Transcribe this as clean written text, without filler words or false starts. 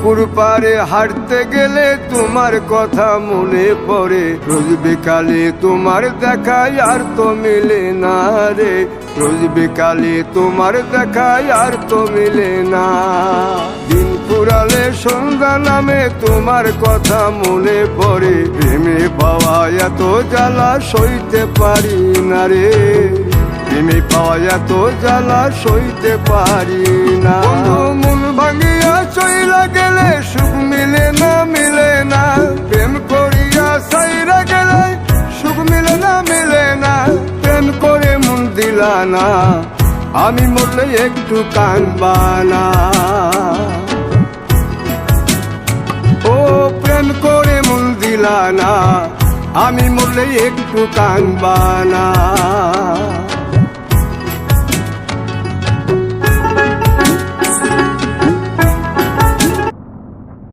পুকুর পাড়ে হাঁটতে গেলে তোমার কথা মনে পড়ে, রোজ বিকালে তোমার দেখায় আর তো মিলে না রে, রোজ বিকালে তোমার দেখায় আর তো মিলে না। দিন ফুরালে সন্ধ্যা নামে তোমার কথা মনে পড়ে, প্রেমে পাওয়া এত জ্বালা সইতে পারি না রে, প্রেমে পাওয়া এত জ্বালা সইতে পারি না। মন ভাঙিয়া চইলা গেলে সুখ মিলে না, মিলে না, প্রেম করিয়া সাইরা গেলে সুখ মিলে না, মিলে না, প্রেম করে মন দিলা না, আমি মরলে একটু কাঁদবা না। ও প্রেম করে মন দিলা না, আমি মরলে একটু কাঁদবা না।